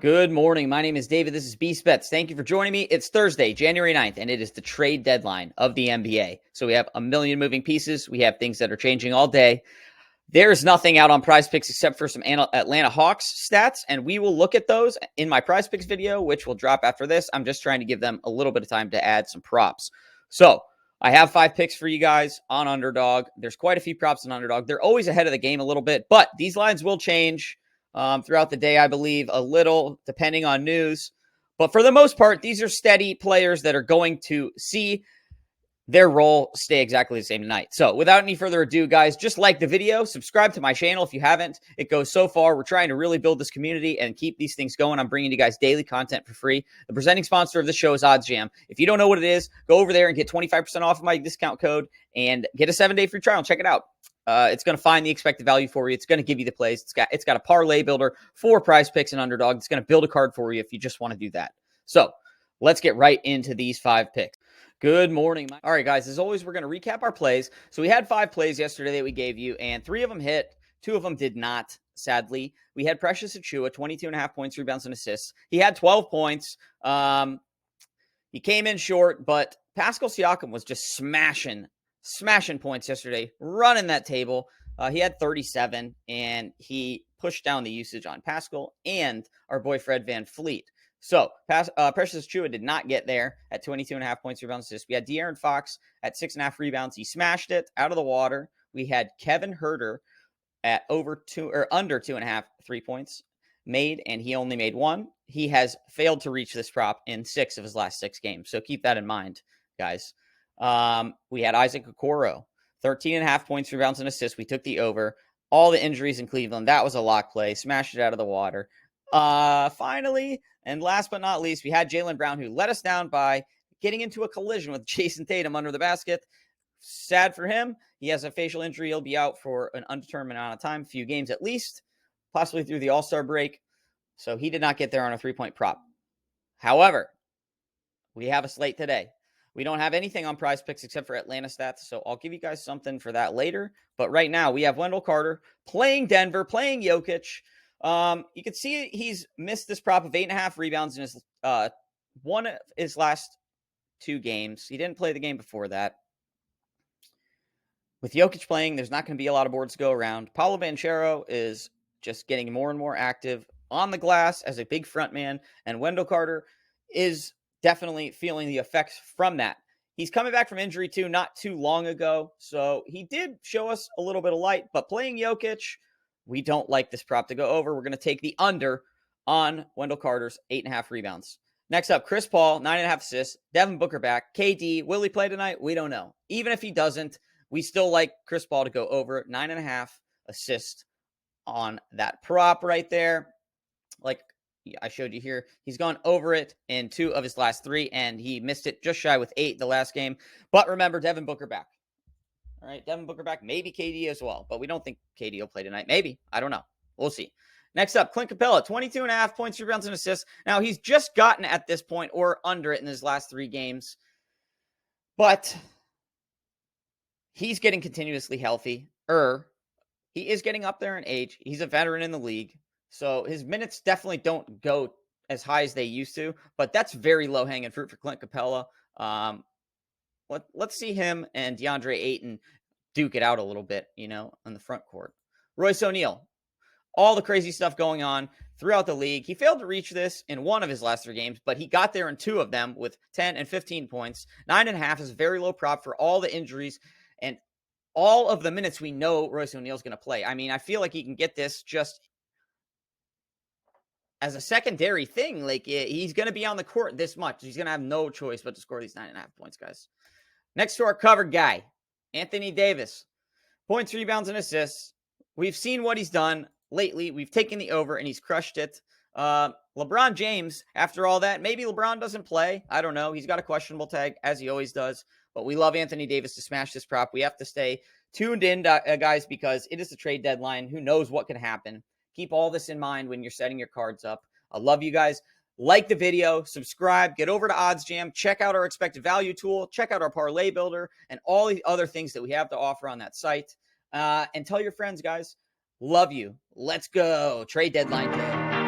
Good morning. My name is David. This is Beast Bets. Thank you for joining me. It's Thursday, January 9th, and it is the trade deadline of the NBA. So we have a million moving pieces. We have things that are changing all day. There's nothing out on PrizePicks except for some Atlanta Hawks stats, and we will look at those in my PrizePicks video, which will drop after this. I'm just trying to give them a little bit of time to add some props. So I have 5 picks for you guys on Underdog. There's quite a few props on Underdog. They're always ahead of the game a little bit, but these lines will change throughout the day, I believe, a little, depending on news. But for the most part, these are steady players that are going to see their role stay exactly the same tonight. So without any further ado, guys, just like the video, subscribe to my channel if you haven't. It goes so far. We're trying to really build this community and keep these things going. I'm bringing you guys daily content for free. The presenting sponsor of the show is OddsJam. If you don't know what it is, go over there and get 25% off of my discount code and get a 7-day free trial. Check it out. It's going to find the expected value for you. It's going to give you the plays. It's got a parlay builder for PrizePicks and Underdog. It's going to build a card for you if you just want to do that. So let's get right into these 5 picks. Good morning. All right, guys, as always, we're going to recap our plays. So we had 5 plays yesterday that we gave you, and 3 of them hit. 2 of them did not, sadly. We had Precious Achiuwa, 22.5 points, rebounds, and assists. He had 12 points. He came in short, but Pascal Siakam was just smashing points yesterday, running that table. He had 37, and he pushed down the usage on Pascal and our boy Fred VanVleet. So Precious Achiuwa did not get there at 22.5 points, rebounds, assists. We had De'Aaron Fox at 6.5 rebounds. He smashed it out of the water. We had Kevin Huerter at under 2.5 3-points made, and he only made 1. He has failed to reach this prop in 6 of his last 6 games. So keep that in mind, guys. We had Isaac Okoro, 13.5 points, rebounds, and assists. We took the over. All the injuries in Cleveland. That was a lock play. Smashed it out of the water. Finally, and last but not least, we had Jaylen Brown, who let us down by getting into a collision with Jason Tatum under the basket. Sad for him. He has a facial injury. He'll be out for an undetermined amount of time, a few games at least, possibly through the All-Star break. So he did not get there on a 3-point prop. However, we have a slate today. We don't have anything on PrizePicks except for Atlanta stats, so I'll give you guys something for that later. But right now, we have Wendell Carter playing Denver, playing Jokic. You can see he's missed this prop of 8.5 rebounds in his one of his last 2 games. He didn't play the game before that. With Jokic playing, there's not going to be a lot of boards to go around. Paolo Banchero is just getting more and more active on the glass as a big front man, and Wendell Carter is definitely feeling the effects from that. He's coming back from injury too, not too long ago, so he did show us a little bit of light, but playing Jokic, we don't like this prop to go over. We're going to take the under on Wendell Carter's 8.5 rebounds. Next up, Chris Paul, 9.5 assists. Devin Booker back. KD, will he play tonight? We don't know. Even if he doesn't, we still like Chris Paul to go over 9.5 assists on that prop right there. Like I showed you here, he's gone over it in 2 of his last 3, and he missed it just shy with 8 the last game. But remember, Devin Booker back. All right, Devin Booker back, maybe KD as well, but we don't think KD will play tonight. Maybe. I don't know. We'll see. Next up, Clint Capella, 22.5 points, rebounds, and assists. Now, he's just gotten at this point or under it in his last 3 games, but he's getting continuously healthy. He is getting up there in age. He's a veteran in the league, so his minutes definitely don't go as high as they used to, but that's very low-hanging fruit for Clint Capella. Let's see him and DeAndre Ayton duke it out a little bit, on the front court. Royce O'Neal, all the crazy stuff going on throughout the league. He failed to reach this in 1 of his last 3 games, but he got there in 2 of them with 10 and 15 points. 9.5 is a very low prop for all the injuries and all of the minutes we know Royce O'Neal's going to play. I mean, I feel like he can get this just as a secondary thing. Like, he's going to be on the court this much. He's going to have no choice but to score these 9.5 points, guys. Next to our covered guy, Anthony Davis. Points, rebounds, and assists. We've seen what he's done lately. We've taken the over, and he's crushed it. LeBron James, after all that, maybe LeBron doesn't play. I don't know. He's got a questionable tag, as he always does. But we love Anthony Davis to smash this prop. We have to stay tuned in, guys, because it is the trade deadline. Who knows what can happen? Keep all this in mind when you're setting your cards up. I love you guys. Like the video, subscribe, get over to OddsJam, check out our expected value tool, check out our parlay builder, and all the other things that we have to offer on that site. And tell your friends, guys. Love you. Let's go. Trade deadline day.